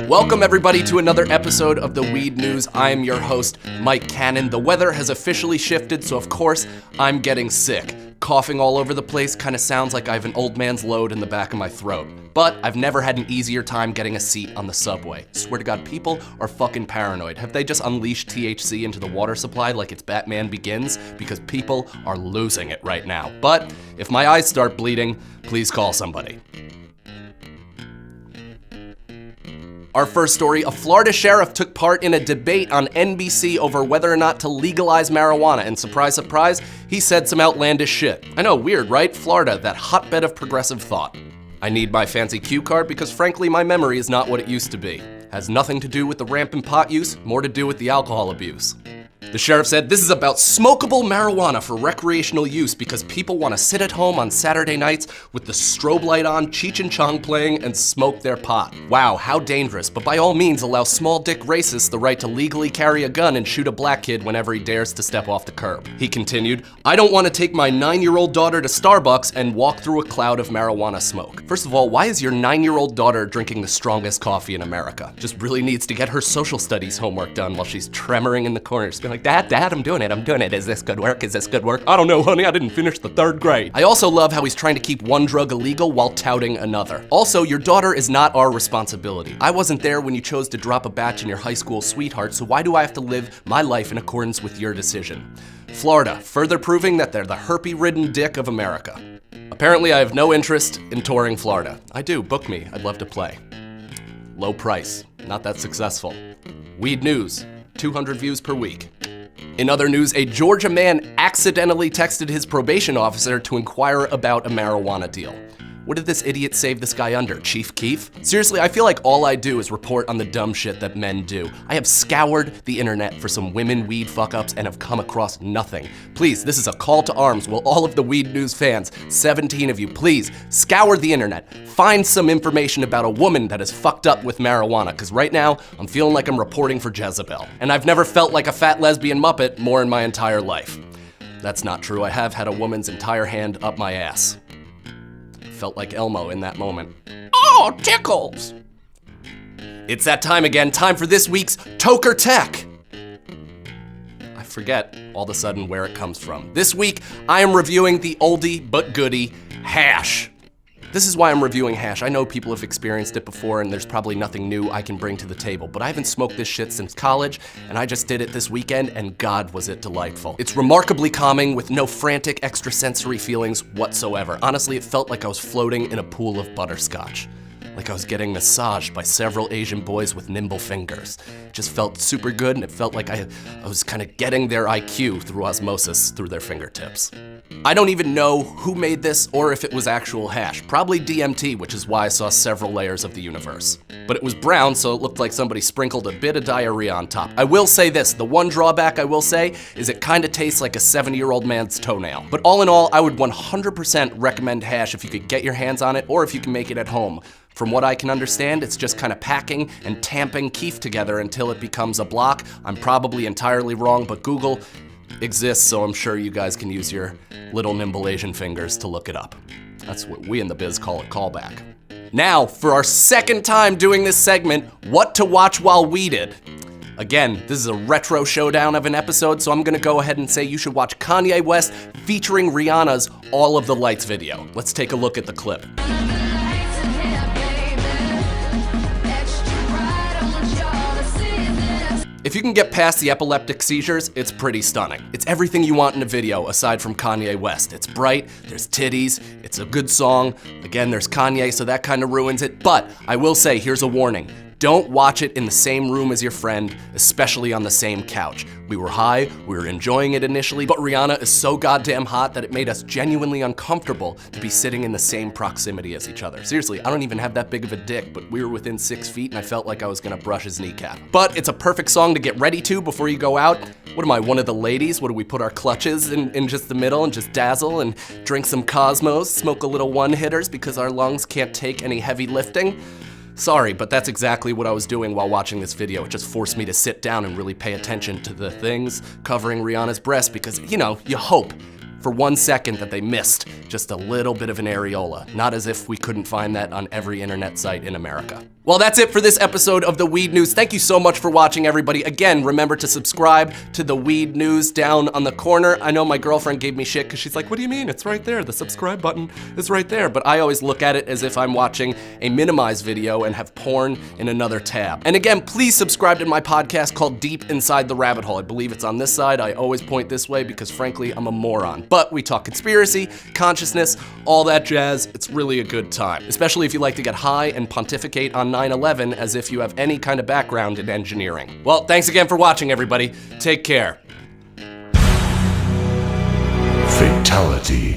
Welcome everybody to another episode of the Weed News. I'm your host, Mike Cannon. The weather has officially shifted, so of course, I'm getting sick. Coughing all over the place kind of sounds like I have an old man's load in the back of my throat. But I've never had an easier time getting a seat on the subway. Swear to God, people are fucking paranoid. Have they just unleashed THC into the water supply like it's Batman Begins? Because people are losing it right now. But if my eyes start bleeding, please call somebody. Our first story, a Florida sheriff took part in a debate on NBC over whether or not to legalize marijuana, and surprise, surprise, he said some outlandish shit. I know, weird, right? Florida, that hotbed of progressive thought. I need my fancy cue card because frankly, my memory is not what it used to be. Has nothing to do with the rampant pot use, more to do with the alcohol abuse. The sheriff said, this is about smokable marijuana for recreational use because people want to sit at home on Saturday nights with the strobe light on, Cheech and Chong playing, and smoke their pot. Wow, how dangerous, but by all means allow small dick racists the right to legally carry a gun and shoot a black kid whenever he dares to step off the curb. He continued, I don't want to take my 9-year-old daughter to Starbucks and walk through a cloud of marijuana smoke. First of all, why is your 9-year-old daughter drinking the strongest coffee in America? Just really needs to get her social studies homework done while she's tremoring in the corner. Just be like, Dad, I'm doing it. Is this good work? Is this good work? I don't know, honey, I didn't finish the 3rd grade. I also love how he's trying to keep one drug illegal while touting another. Also, your daughter is not our responsibility. I wasn't there when you chose to drop a batch in your high school sweetheart, so why do I have to live my life in accordance with your decision? Florida, further proving that they're the herpy-ridden dick of America. Apparently, I have no interest in touring Florida. I do, book me, I'd love to play. Low price, not that successful. Weed News, 200 views per week. In other news, a Georgia man accidentally texted his probation officer to inquire about a marijuana deal. What did this idiot save this guy under, Chief Keef? Seriously, I feel like all I do is report on the dumb shit that men do. I have scoured the internet for some women weed fuck-ups and have come across nothing. Please, this is a call to arms. Will all of the Weed News fans, 17 of you, please scour the internet. Find some information about a woman that is fucked up with marijuana, because right now, I'm feeling like I'm reporting for Jezebel. And I've never felt like a fat lesbian muppet more in my entire life. That's not true. I have had a woman's entire hand up my ass. Felt like Elmo in that moment. Oh, tickles! It's that time again, time for this week's Toker Tech. I forget all of a sudden where it comes from. This week, I am reviewing the oldie but goodie hash. This is why I'm reviewing hash. I know people have experienced it before and there's probably nothing new I can bring to the table, but I haven't smoked this shit since college and I just did it this weekend and God was it delightful. It's remarkably calming with no frantic extrasensory feelings whatsoever. Honestly, it felt like I was floating in a pool of butterscotch. Like I was getting massaged by several Asian boys with nimble fingers. It just felt super good and it felt like I was kind of getting their IQ through osmosis through their fingertips. I don't even know who made this or if it was actual hash. Probably DMT, which is why I saw several layers of the universe. But it was brown, so it looked like somebody sprinkled a bit of diarrhea on top. I will say this, the one drawback I will say is it kind of tastes like a 70-year-old man's toenail. But all in all, I would 100% recommend hash if you could get your hands on it or if you can make it at home. From what I can understand, it's just kind of packing and tamping keef together until it becomes a block. I'm probably entirely wrong, but Google exists, so I'm sure you guys can use your little nimble Asian fingers to look it up. That's what we in the biz call a callback. Now, for our second time doing this segment, what to watch while weeded. Again, this is a retro showdown of an episode, so I'm gonna go ahead and say you should watch Kanye West featuring Rihanna's All of the Lights video. Let's take a look at the clip. If you can get past the epileptic seizures, it's pretty stunning. It's everything you want in a video aside from Kanye West. It's bright, there's titties, it's a good song. Again, there's Kanye, so that kind of ruins it. But I will say, here's a warning. Don't watch it in the same room as your friend, especially on the same couch. We were high, we were enjoying it initially, but Rihanna is so goddamn hot that it made us genuinely uncomfortable to be sitting in the same proximity as each other. Seriously, I don't even have that big of a dick, but we were within 6 feet and I felt like I was gonna brush his kneecap. But it's a perfect song to get ready to before you go out. What am I, one of the ladies? What do we put our clutches in just the middle and just dazzle and drink some Cosmos, smoke a little one-hitters because our lungs can't take any heavy lifting? Sorry, but that's exactly what I was doing while watching this video. It just forced me to sit down and really pay attention to the things covering Rihanna's breast because, you know, you hope for 1 second that they missed just a little bit of an areola. Not as if we couldn't find that on every internet site in America. Well, that's it for this episode of The Weed News. Thank you so much for watching, everybody. Again, remember to subscribe to The Weed News down on the corner. I know my girlfriend gave me shit because she's like, what do you mean? It's right there. The subscribe button is right there. But I always look at it as if I'm watching a minimized video and have porn in another tab. And again, please subscribe to my podcast called Deep Inside the Rabbit Hole. I believe it's on this side. I always point this way because frankly, I'm a moron. But we talk conspiracy, consciousness, all that jazz. It's really a good time, especially if you like to get high and pontificate on 9/11 as if you have any kind of background in engineering. Well, thanks again for watching, everybody. Take care. Fatality.